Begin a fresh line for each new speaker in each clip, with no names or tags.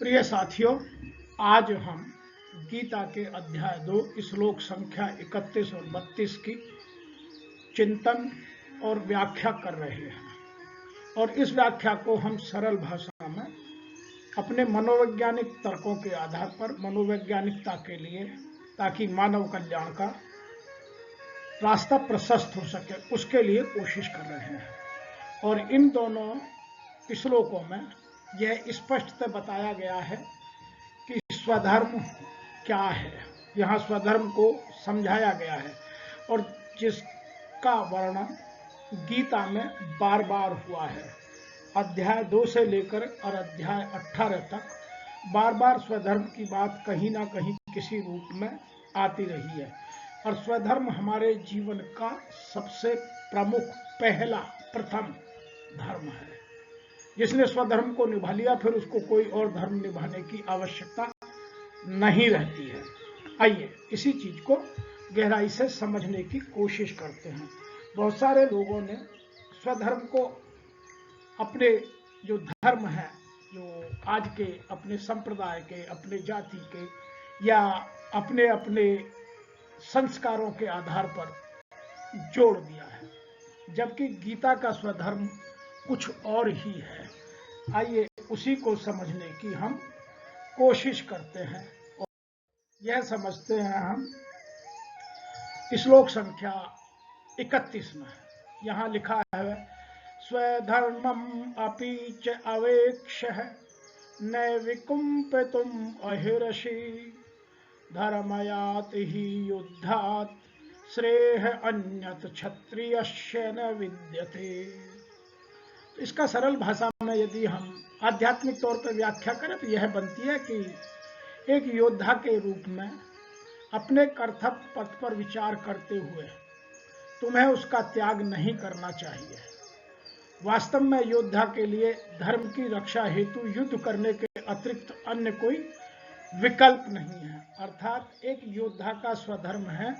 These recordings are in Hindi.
प्रिय साथियों, आज हम गीता के अध्याय 2 श्लोक संख्या 31 और 32 की चिंतन और व्याख्या कर रहे हैं और इस व्याख्या को हम सरल भाषा में अपने मनोवैज्ञानिक तर्कों के आधार पर मनोवैज्ञानिकता के लिए, ताकि मानव कल्याण का रास्ता प्रशस्त हो सके, उसके लिए कोशिश कर रहे हैं। और इन दोनों श्लोकों में यह स्पष्टतः बताया गया है कि स्वधर्म क्या है। यहाँ स्वधर्म को समझाया गया है और जिसका वर्णन गीता में बार बार हुआ है। अध्याय 2 से लेकर और अध्याय 18 तक बार बार स्वधर्म की बात कहीं ना कहीं किसी रूप में आती रही है और स्वधर्म हमारे जीवन का सबसे प्रमुख प्रथम धर्म है। जिसने स्वधर्म को निभा लिया, फिर उसको कोई और धर्म निभाने की आवश्यकता नहीं रहती है। आइए इसी चीज को गहराई से समझने की कोशिश करते हैं। बहुत सारे लोगों ने स्वधर्म को अपने जो धर्म है, जो आज के अपने संप्रदाय के, अपने जाति के या अपने अपने संस्कारों के आधार पर जोड़ दिया है, जबकि गीता का स्वधर्म कुछ और ही है। आइए उसी को समझने की हम कोशिश करते हैं और यह समझते हैं हम श्लोक संख्या 31 में। यहाँ लिखा है, स्वधर्मम अपि च अवेक्ष्य नैविकुम्पितुम अहिर्षि धर्मयाति हि युद्धात् श्रेय अन्यत क्षत्रियस्य न विद्यते। इसका सरल भाषा में यदि हम आध्यात्मिक तौर पर व्याख्या करें तो यह बनती है कि एक योद्धा के रूप में अपने कर्तव्य पथ पर विचार करते हुए तुम्हें उसका त्याग नहीं करना चाहिए। वास्तव में योद्धा के लिए धर्म की रक्षा हेतु युद्ध करने के अतिरिक्त अन्य कोई विकल्प नहीं है। अर्थात एक योद्धा का स्वधर्म है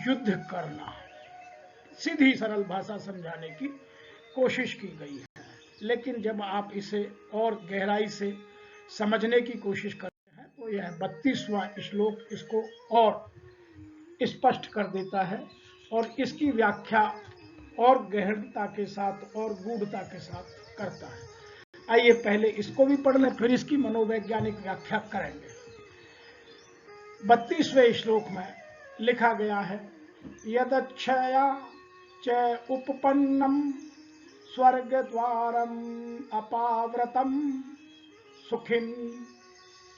युद्ध करना। सीधी सरल भाषा समझाने की कोशिश की गई है, लेकिन जब आप इसे और गहराई से समझने की कोशिश करते हैं तो यह 32वां श्लोक इसको और स्पष्ट कर देता है और इसकी व्याख्या और गहनता के साथ और गूढ़ता के साथ करता है। आइए पहले इसको भी पढ़ लें, फिर इसकी मनोवैज्ञानिक व्याख्या करेंगे। 32वें श्लोक में लिखा गया है, यदक्षया च उपपन्नम स्वर्ग द्वारम अपाव्रतम सुखिम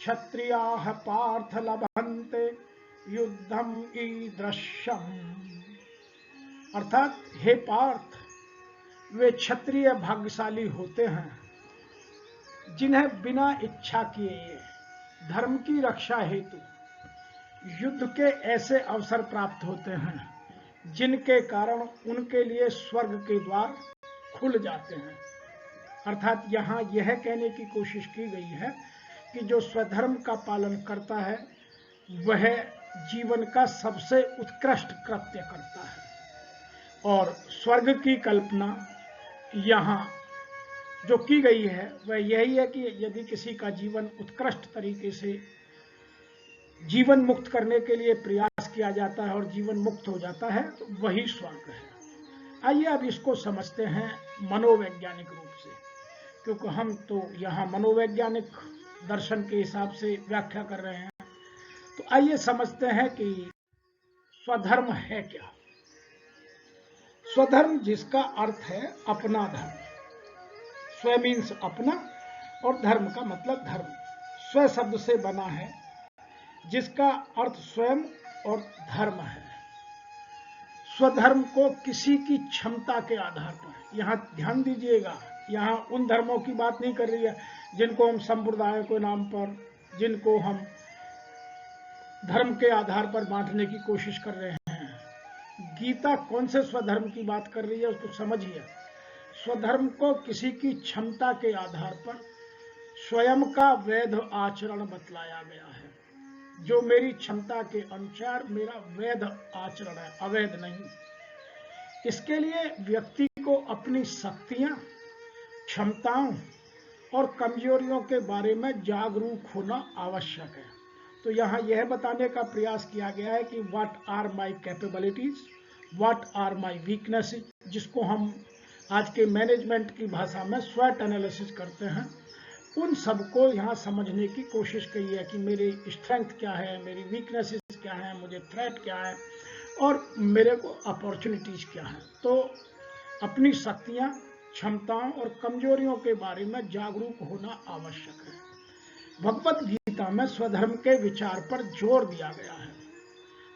क्षत्रियाः पार्थ लभन्ते युद्धम ईदृशम। अर्थात हे पार्थ, वे क्षत्रिय भाग्यशाली होते हैं जिन्हें बिना इच्छा किए धर्म की रक्षा हेतु युद्ध के ऐसे अवसर प्राप्त होते हैं जिनके कारण उनके लिए स्वर्ग के द्वार खुल जाते हैं। अर्थात यहाँ यह कहने की कोशिश की गई है कि जो स्वधर्म का पालन करता है वह जीवन का सबसे उत्कृष्ट कृत्य करता है और स्वर्ग की कल्पना यहाँ जो की गई है वह यही है कि यदि किसी का जीवन उत्कृष्ट तरीके से जीवन मुक्त करने के लिए प्रयास किया जाता है और जीवन मुक्त हो जाता है तो वही स्वर्ग है। आइए अब इसको समझते हैं मनोवैज्ञानिक रूप से, क्योंकि हम तो यहाँ मनोवैज्ञानिक दर्शन के हिसाब से व्याख्या कर रहे हैं। तो आइए समझते हैं कि स्वधर्म है क्या। स्वधर्म जिसका अर्थ है अपना धर्म। स्व मीन्स अपना और धर्म का मतलब धर्म। स्व शब्द से बना है जिसका अर्थ स्वयं और धर्म है। स्वधर्म को किसी की क्षमता के आधार पर, यहाँ ध्यान दीजिएगा, यहाँ उन धर्मों की बात नहीं कर रही है जिनको हम संप्रदाय के नाम पर, जिनको हम धर्म के आधार पर बांटने की कोशिश कर रहे हैं। गीता कौन से स्वधर्म की बात कर रही है उसको समझिए। स्वधर्म को किसी की क्षमता के आधार पर स्वयं का वैध आचरण बतलाया गया है। जो मेरी क्षमता के अनुसार मेरा वैध आचरण है, अवैध नहीं। इसके लिए व्यक्ति को अपनी शक्तियां, क्षमताओं और कमजोरियों के बारे में जागरूक होना आवश्यक है। तो यहाँ यह बताने का प्रयास किया गया है कि what are my capabilities, what are my weaknesses, जिसको हम आज के मैनेजमेंट की भाषा में स्वॉट एनालिसिस करते हैं, उन सबको यहाँ समझने की कोशिश की है कि मेरी स्ट्रेंथ क्या है, मेरी वीकनेसेस क्या है, मुझे थ्रेट क्या है और मेरे को अपॉर्चुनिटीज क्या है। तो अपनी शक्तियाँ, क्षमताओं और कमजोरियों के बारे में जागरूक होना आवश्यक है। भगवत गीता में स्वधर्म के विचार पर जोर दिया गया है।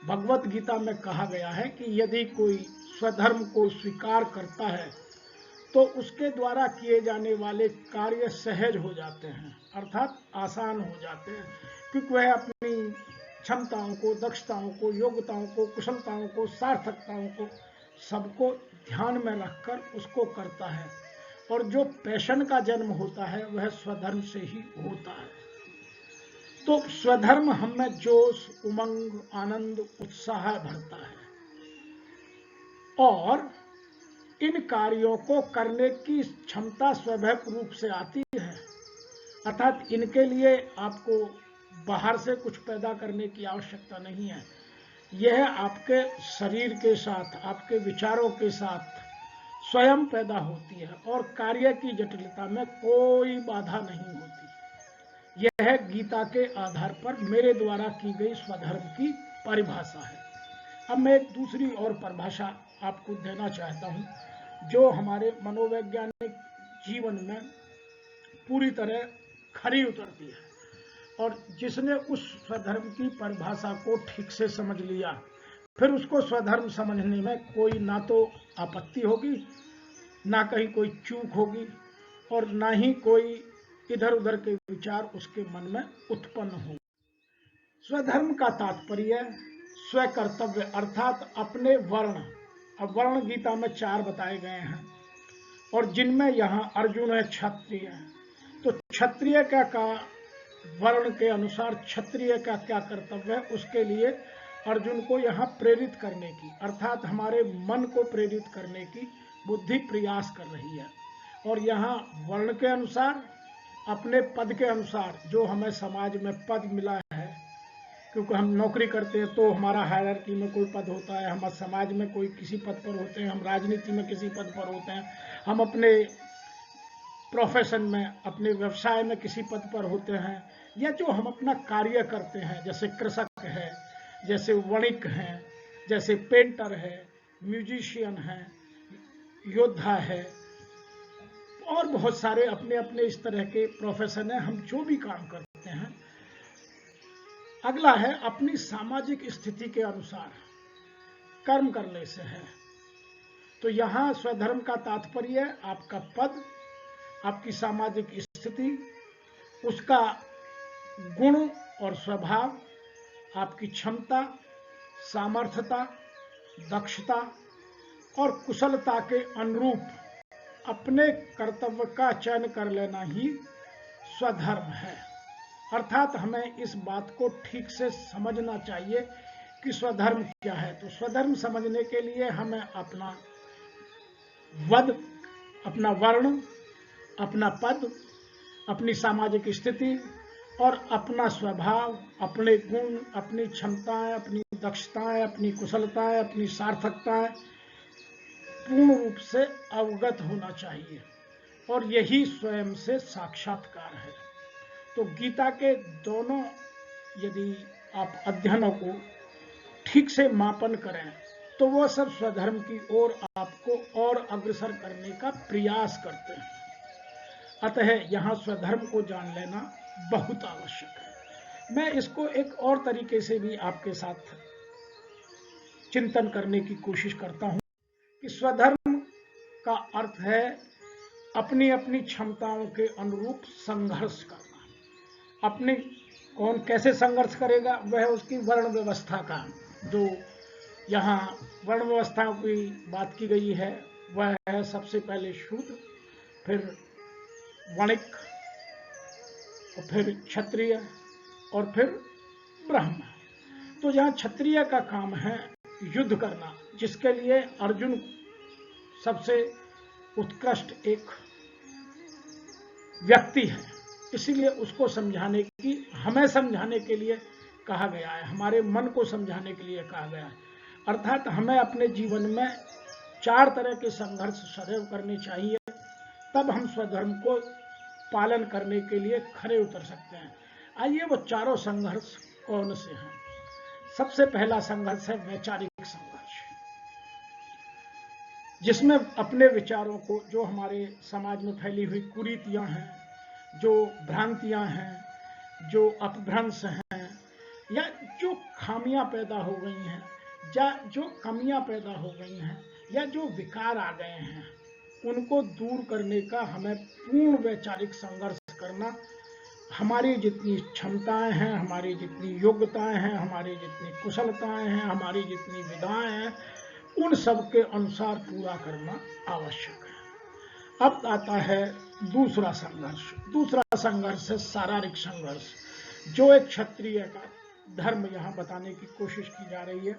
भगवत गीता में कहा गया है कि यदि कोई स्वधर्म को स्वीकार करता है तो उसके द्वारा किए जाने वाले कार्य सहज हो जाते हैं, अर्थात आसान हो जाते हैं, क्योंकि वह अपनी क्षमताओं को, दक्षताओं को, योग्यताओं को, कुशलताओं को, सार्थकताओं को सबको ध्यान में रखकर उसको करता है। और जो पैशन का जन्म होता है वह स्वधर्म से ही होता है। तो स्वधर्म हमें जोश, उमंग, आनंद, उत्साह भरता है और इन कार्यों को करने की क्षमता स्वाभाविक रूप से आती है, अर्थात इनके लिए आपको बाहर से कुछ पैदा करने की आवश्यकता नहीं है। यह आपके शरीर के साथ, आपके विचारों के साथ स्वयं पैदा होती है और कार्य की जटिलता में कोई बाधा नहीं होती। यह गीता के आधार पर मेरे द्वारा की गई स्वधर्म की परिभाषा है। अब मैं एक दूसरी और परिभाषा आपको देना चाहता हूँ जो हमारे मनोवैज्ञानिक जीवन में पूरी तरह खरी उतरती है, और जिसने उस स्वधर्म की परिभाषा को ठीक से समझ लिया, फिर उसको स्वधर्म समझने में कोई ना तो आपत्ति होगी, ना कहीं कोई चूक होगी और ना ही कोई इधर उधर के विचार उसके मन में उत्पन्न हो। स्वधर्म का तात्पर्य स्व कर्तव्य अर्थात अपने वर्ण। अब वर्ण गीता में 4 बताए गए हैं और जिनमें यहाँ अर्जुन है क्षत्रिय। तो क्षत्रिय का वर्ण के अनुसार क्षत्रिय का क्या कर्तव्य है, उसके लिए अर्जुन को यहाँ प्रेरित करने की, अर्थात हमारे मन को प्रेरित करने की बुद्धि प्रयास कर रही है। और यहाँ वर्ण के अनुसार, अपने पद के अनुसार, जो हमें समाज में पद मिला है, क्योंकि हम नौकरी करते हैं तो हमारा हायरार्की में कोई पद होता है, हम समाज में कोई किसी पद पर होते हैं, हम राजनीति में किसी पद पर होते हैं, हम अपने प्रोफेशन में, अपने व्यवसाय में किसी पद पर होते हैं, या जो हम अपना कार्य करते हैं, जैसे कृषक है, जैसे वणिक हैं, जैसे पेंटर है, म्यूजिशियन है, योद्धा है, और बहुत सारे अपने अपने इस तरह के प्रोफेशन है, हम जो भी काम करते हैं। अगला है अपनी सामाजिक स्थिति के अनुसार कर्म करने से है। तो यहाँ स्वधर्म का तात्पर्य आपका पद, आपकी सामाजिक स्थिति, उसका गुण और स्वभाव, आपकी क्षमता, सामर्थ्यता, दक्षता और कुशलता के अनुरूप अपने कर्तव्य का चयन कर लेना ही स्वधर्म है। अर्थात हमें इस बात को ठीक से समझना चाहिए कि स्वधर्म क्या है। तो स्वधर्म समझने के लिए हमें अपना वर्ण, अपना पद, अपनी सामाजिक स्थिति और अपना स्वभाव, अपने गुण, अपनी क्षमताएं, अपनी दक्षताएं, अपनी कुशलताएं, अपनी सार्थकताएं पूर्ण रूप से अवगत होना चाहिए, और यही स्वयं से साक्षात्कार है। तो गीता के दोनों यदि आप अध्ययनों को ठीक से मापन करें तो वो सब स्वधर्म की ओर आपको और अग्रसर करने का प्रयास करते हैं। अतः यहाँ स्वधर्म को जान लेना बहुत आवश्यक है। मैं इसको एक और तरीके से भी आपके साथ चिंतन करने की कोशिश करता हूँ कि स्वधर्म का अर्थ है अपनी अपनी क्षमताओं के अनुरूप संघर्ष करना। अपने कौन कैसे संघर्ष करेगा, वह उसकी वर्ण व्यवस्था का, जो यहाँ वर्ण व्यवस्था की बात की गई है वह है सबसे पहले शूद्र, फिर वणिक, और फिर क्षत्रिय और फिर ब्राह्मण। तो यहाँ क्षत्रिय का काम है युद्ध करना, जिसके लिए अर्जुन सबसे उत्कृष्ट एक व्यक्ति है, इसीलिए उसको समझाने की, हमें समझाने के लिए कहा गया है, हमारे मन को समझाने के लिए कहा गया है। अर्थात हमें अपने जीवन में 4 तरह के संघर्ष सदैव करने चाहिए, तब हम स्वधर्म को पालन करने के लिए खरे उतर सकते हैं। आइए वो चारों संघर्ष कौन से हैं। सबसे पहला संघर्ष है वैचारिक संघर्ष, जिसमें अपने विचारों को, जो हमारे समाज में फैली हुई कुरीतियां हैं, जो भ्रांतियां हैं, जो अपभ्रंश हैं, या जो खामियां पैदा हो गई हैं, या जो कमियां पैदा हो गई हैं, या जो विकार आ गए हैं, उनको दूर करने का हमें पूर्ण वैचारिक संघर्ष करना। हमारी जितनी क्षमताएं हैं, हमारी जितनी योग्यताएं हैं, हमारी जितनी कुशलताएं हैं, हमारी जितनी विधाएं हैं, उन सब के अनुसार पूरा करना आवश्यक है। अब आता है दूसरा संघर्ष। दूसरा संघर्ष है शारीरिक संघर्ष, जो एक क्षत्रिय का धर्म यहाँ बताने की कोशिश की जा रही है।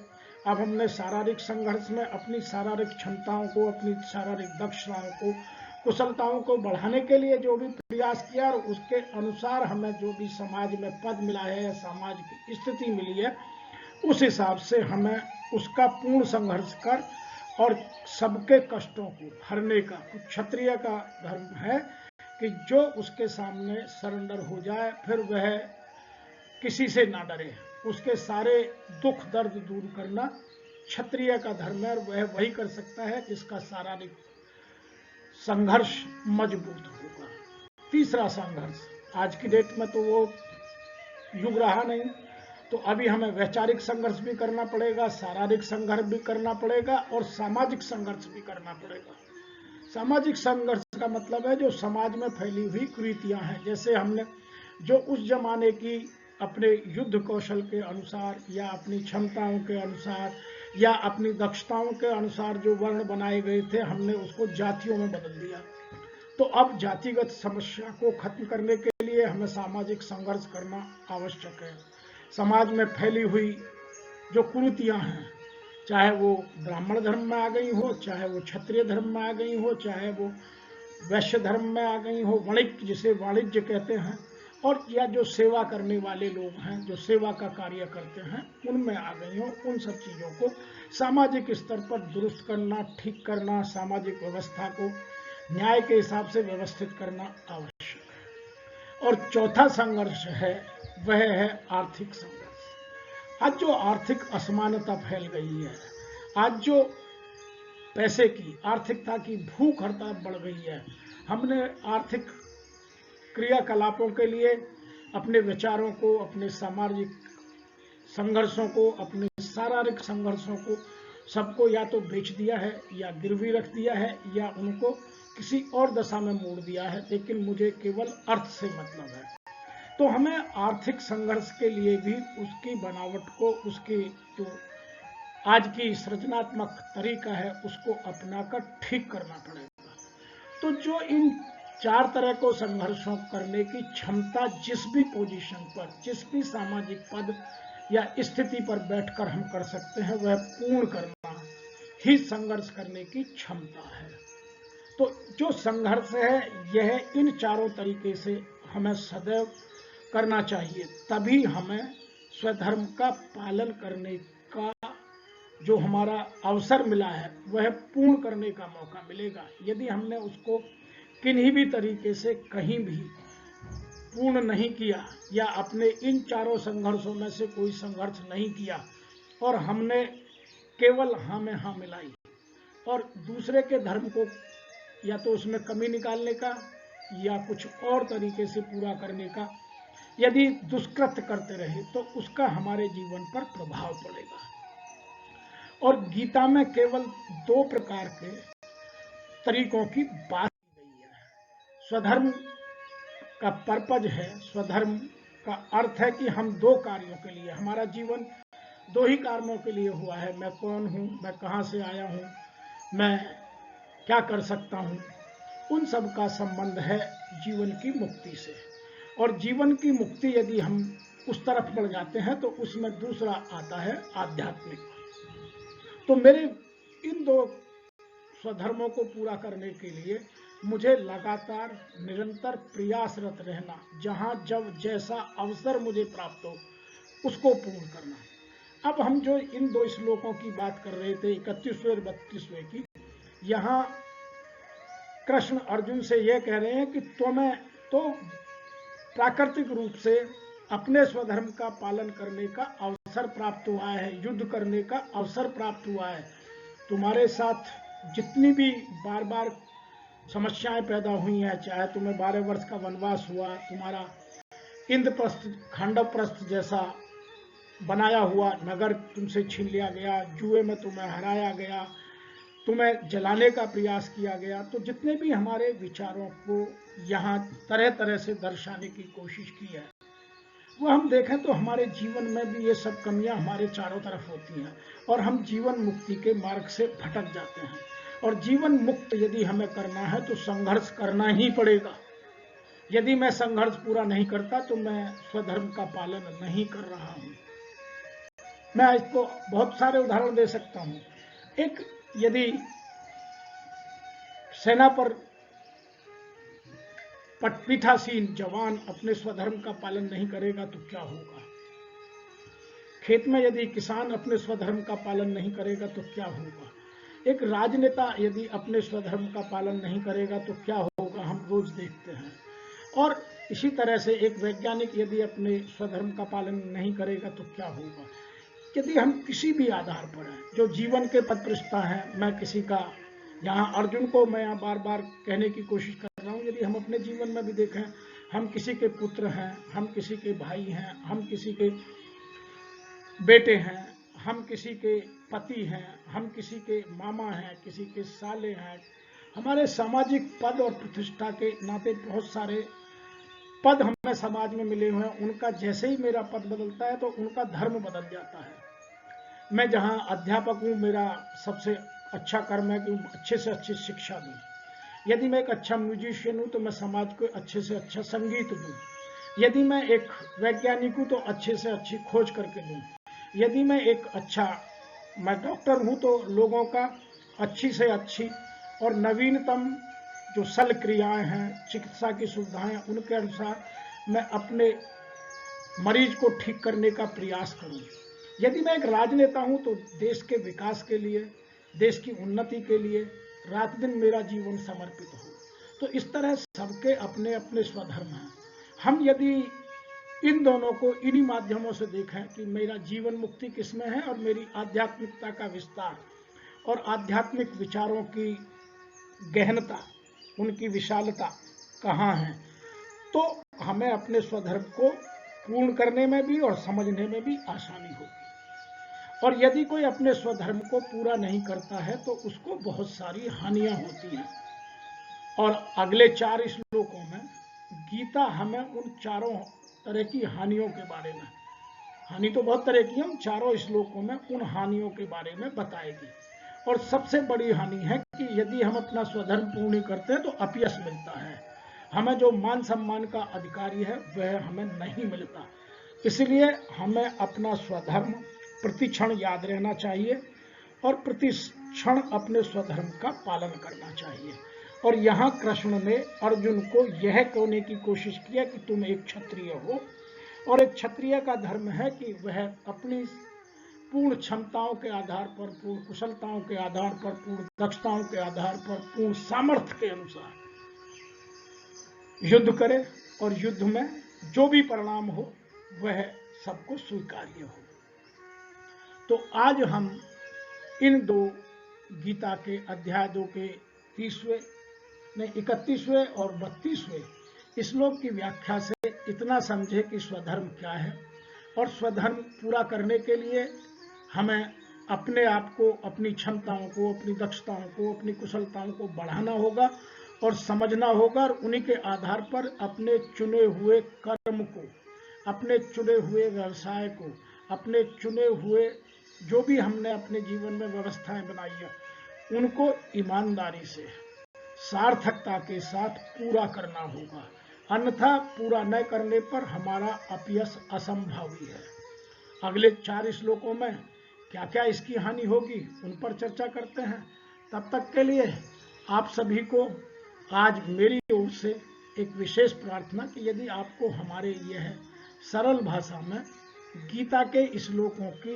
अब हमने शारीरिक संघर्ष में अपनी शारीरिक क्षमताओं को, अपनी शारीरिक दक्षताओं को, कुशलताओं को बढ़ाने के लिए जो भी प्रयास किया, और उसके अनुसार हमें जो भी समाज में पद मिला है या समाज की स्थिति मिली है, उस हिसाब से हमें उसका पूर्ण संघर्ष कर और सबके कष्टों को हरने का। क्षत्रिय का धर्म है कि जो उसके सामने सरेंडर हो जाए, फिर वह किसी से ना डरे, उसके सारे दुख दर्द दूर करना क्षत्रिय का धर्म है, और वह वही कर सकता है जिसका शारीरिक संघर्ष मजबूत होगा। तीसरा संघर्ष, आज की डेट में तो वो युग रहा नहीं, तो अभी हमें वैचारिक संघर्ष भी करना पड़ेगा, शारीरिक संघर्ष भी करना पड़ेगा, और सामाजिक संघर्ष भी करना पड़ेगा। सामाजिक संघर्ष का मतलब है जो समाज में फैली हुई कुरीतियां हैं, जैसे हमने जो उस जमाने की अपने युद्ध कौशल के अनुसार, या अपनी क्षमताओं के अनुसार, या अपनी दक्षताओं के अनुसार जो वर्ण बनाए गए थे, हमने उसको जातियों में बदल दिया। तो अब जातिगत समस्या को खत्म करने के लिए हमें सामाजिक संघर्ष करना आवश्यक है। समाज में फैली हुई जो कुरीतियां हैं, चाहे वो ब्राह्मण धर्म में आ गई हो, चाहे वो क्षत्रिय धर्म में आ गई हो, चाहे वो वैश्य धर्म में आ गई हो, वणिक जिसे वाणिज्य कहते हैं, और या जो सेवा करने वाले लोग हैं, जो सेवा का कार्य करते हैं, उनमें आ गई हो, उन सब चीज़ों को सामाजिक स्तर पर दुरुस्त करना, ठीक करना, सामाजिक व्यवस्था को न्याय के हिसाब से व्यवस्थित करना आवश्यक है। और चौथा संघर्ष है, वह है आर्थिक संघर्ष। आज जो आर्थिक असमानता फैल गई है, आज जो पैसे की, आर्थिकता की भूख हड़ताल बढ़ गई है, हमने आर्थिक क्रियाकलापों के लिए अपने विचारों को, अपने सामाजिक संघर्षों को, अपने शारीरिक संघर्षों को, सबको या तो बेच दिया है, या गिरवी रख दिया है, या उनको किसी और दशा में मोड़ दिया है, लेकिन मुझे केवल अर्थ से मतलब है। तो हमें आर्थिक संघर्ष के लिए भी उसकी बनावट को, उसकी जो आज की सृजनात्मक तरीका है, उसको अपनाकर ठीक करना पड़ेगा। तो जो इन 4 तरह को संघर्षों करने की क्षमता जिस भी पोजीशन पर, जिस भी सामाजिक पद या स्थिति पर बैठकर हम कर सकते हैं, वह पूर्ण करना ही संघर्ष करने की क्षमता है। तो जो संघर्ष है, यह इन 4 तरीके से हमें सदैव करना चाहिए, तभी हमें स्वधर्म का पालन करने का जो हमारा अवसर मिला है, वह पूर्ण करने का मौका मिलेगा। यदि हमने उसको किन्हीं भी तरीके से कहीं भी पूर्ण नहीं किया, या अपने इन 4 संघर्षों में से कोई संघर्ष नहीं किया, और हमने केवल हाँ में हाँ मिलाई, और दूसरे के धर्म को या तो उसमें कमी निकालने का, या कुछ और तरीके से पूरा करने का यदि दुष्कृत्य करते रहे, तो उसका हमारे जीवन पर प्रभाव पड़ेगा। और गीता में केवल 2 प्रकार के तरीकों की बात की गई है। स्वधर्म का पर्पज है, स्वधर्म का अर्थ है कि हम 2 कार्यों के लिए, हमारा जीवन 2 ही कार्यों के लिए हुआ है। मैं कौन हूँ, मैं कहाँ से आया हूँ, मैं क्या कर सकता हूँ, उन सब का संबंध है जीवन की मुक्ति से। और जीवन की मुक्ति यदि हम उस तरफ बढ़ जाते हैं, तो उसमें दूसरा आता है आध्यात्मिक। तो मेरे इन 2 स्वधर्मों को पूरा करने के लिए मुझे लगातार निरंतर प्रयासरत रहना, जहां जब जैसा अवसर मुझे प्राप्त हो उसको पूर्ण करना। अब हम जो इन दो श्लोकों की बात कर रहे थे, 31वें और 32वें की, यहाँ कृष्ण अर्जुन से यह कह रहे हैं कि तुम्हें तो प्राकृतिक रूप से अपने स्वधर्म का पालन करने का अवसर प्राप्त हुआ है, युद्ध करने का अवसर प्राप्त हुआ है। तुम्हारे साथ जितनी भी बार बार समस्याएं पैदा हुई हैं, चाहे तुम्हें 12 वर्ष का वनवास हुआ, तुम्हारा इंद्रप्रस्थ खांडवप्रस्थ जैसा बनाया हुआ नगर तुमसे छीन लिया गया, जुए में तुम्हें हराया गया, तुम्हें जलाने का प्रयास किया गया, तो जितने भी हमारे विचारों को यहाँ तरह तरह से दर्शाने की कोशिश की है, वो हम देखें तो हमारे जीवन में भी ये सब कमियां हमारे चारों तरफ होती हैं और हम जीवन मुक्ति के मार्ग से भटक जाते हैं। और जीवन मुक्त यदि हमें करना है तो संघर्ष करना ही पड़ेगा। यदि मैं संघर्ष पूरा नहीं करता तो मैं स्वधर्म का पालन नहीं कर रहा हूं। मैं इसको बहुत सारे उदाहरण दे सकता हूं। एक, यदि सेना पर पीठासीन जवान अपने स्वधर्म का पालन नहीं करेगा तो क्या होगा? खेत में यदि किसान अपने स्वधर्म का पालन नहीं करेगा तो क्या होगा? एक राजनेता यदि अपने स्वधर्म का पालन नहीं करेगा तो क्या होगा? हम रोज देखते हैं। और इसी तरह से एक वैज्ञानिक यदि अपने स्वधर्म का पालन नहीं करेगा तो क्या होगा? यदि हम किसी भी आधार पर हैं, जो जीवन के पथभ्रष्टा हैं, मैं किसी का, यहाँ अर्जुन को मैं यहाँ बार बार कहने की कोशिश कर रहा हूँ, यदि हम अपने जीवन में भी देखें, हम किसी के पुत्र हैं, हम किसी के भाई हैं, हम किसी के बेटे हैं, हम किसी के पति हैं, हम किसी के मामा हैं, किसी के साले हैं, हमारे सामाजिक पद और प्रतिष्ठा के नाते बहुत सारे पद हमें समाज में मिले हुए हैं। उनका जैसे ही मेरा पद बदलता है तो उनका धर्म बदल जाता है। मैं जहां अध्यापक हूं, मेरा सबसे अच्छा कर्म है कि अच्छे से अच्छी शिक्षा दूं। यदि मैं एक अच्छा म्यूजिशियन हूं तो मैं समाज को अच्छे से अच्छा संगीत दूं। यदि मैं एक वैज्ञानिक हूं तो अच्छे से अच्छी खोज करके दूं। यदि मैं डॉक्टर हूं तो लोगों का अच्छी से अच्छी और नवीनतम जो शल्य क्रियाएं हैं, चिकित्सा की सुविधाएं, उनके अनुसार मैं अपने मरीज को ठीक करने का प्रयास करूं। यदि मैं एक राजनेता हूं तो देश के विकास के लिए, देश की उन्नति के लिए रात दिन मेरा जीवन समर्पित हो। तो इस तरह सबके अपने अपने स्वधर्म हैं। हम यदि इन दोनों को इन्हीं माध्यमों से देखें कि मेरा जीवन मुक्ति किसमें है और मेरी आध्यात्मिकता का विस्तार और आध्यात्मिक विचारों की गहनता, उनकी विशालता कहाँ है, तो हमें अपने स्वधर्म को पूर्ण करने में भी और समझने में भी आसानी होगी। और यदि कोई अपने स्वधर्म को पूरा नहीं करता है तो उसको बहुत सारी हानियां होती हैं। और अगले 4 श्लोकों में गीता हमें उन चारों तरह की हानियों के बारे में, हानि तो बहुत तरह की है, उन चारों श्लोकों में उन हानियों के बारे में बताएगी। और सबसे बड़ी हानि है कि यदि हम अपना स्वधर्म पूर्ण नहीं करते हैं तो अपयश मिलता है। हमें जो मान सम्मान का अधिकारी है वह हमें नहीं मिलता। इसलिए हमें अपना स्वधर्म प्रतिक्षण याद रहना चाहिए और प्रतिक्षण अपने स्वधर्म का पालन करना चाहिए। और यहाँ कृष्ण ने अर्जुन को यह कहने की कोशिश किया कि तुम एक क्षत्रिय हो और एक क्षत्रिय का धर्म है कि वह अपनी पूर्ण क्षमताओं के आधार पर, पूर्ण कुशलताओं के आधार पर, पूर्ण दक्षताओं के आधार पर, पूर्ण सामर्थ्य के अनुसार युद्ध करे और युद्ध में जो भी परिणाम हो वह सबको स्वीकार्य हो। तो आज हम इन दो गीता के अध्याय 2 के 30वें, 31वें और 32वें श्लोक की व्याख्या से इतना समझे कि स्वधर्म क्या है और स्वधर्म पूरा करने के लिए हमें अपने आप को, अपनी क्षमताओं को, अपनी दक्षताओं को, अपनी कुशलताओं को बढ़ाना होगा और समझना होगा और उन्हीं के आधार पर अपने चुने हुए कर्म को, अपने चुने हुए व्यवसाय को, अपने चुने हुए जो भी हमने अपने जीवन में व्यवस्थाएं बनाई है उनको ईमानदारी से, सार्थकता के साथ पूरा करना होगा। अन्यथा पूरा न करने पर हमारा अपयश असंभव ही है। अगले 4 श्लोकों में क्या क्या इसकी हानि होगी उन पर चर्चा करते हैं। तब तक के लिए आप सभी को आज मेरी ओर से एक विशेष प्रार्थना कि यदि आपको हमारे यह सरल भाषा में गीता के श्लोकों की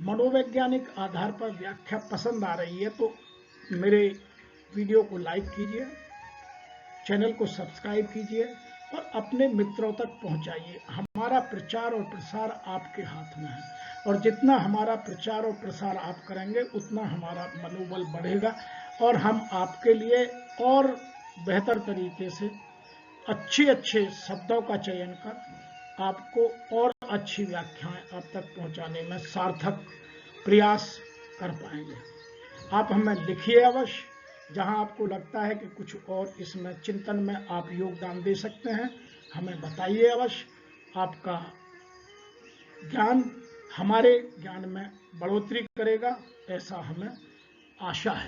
मनोवैज्ञानिक आधार पर व्याख्या पसंद आ रही है तो मेरे वीडियो को लाइक कीजिए, चैनल को सब्सक्राइब कीजिए और अपने मित्रों तक पहुंचाइए। हमारा प्रचार और प्रसार आपके हाथ में है और जितना हमारा प्रचार और प्रसार आप करेंगे उतना हमारा मनोबल बढ़ेगा और हम आपके लिए और बेहतर तरीके से अच्छे शब्दों का चयन कर आपको और अच्छी व्याख्याएं आप तक पहुंचाने में सार्थक प्रयास कर पाएंगे। आप हमें लिखिए अवश्य, जहां आपको लगता है कि कुछ और इसमें चिंतन में आप योगदान दे सकते हैं, हमें बताइए अवश्य। आपका ज्ञान हमारे ज्ञान में बढ़ोतरी करेगा, ऐसा हमें आशा है।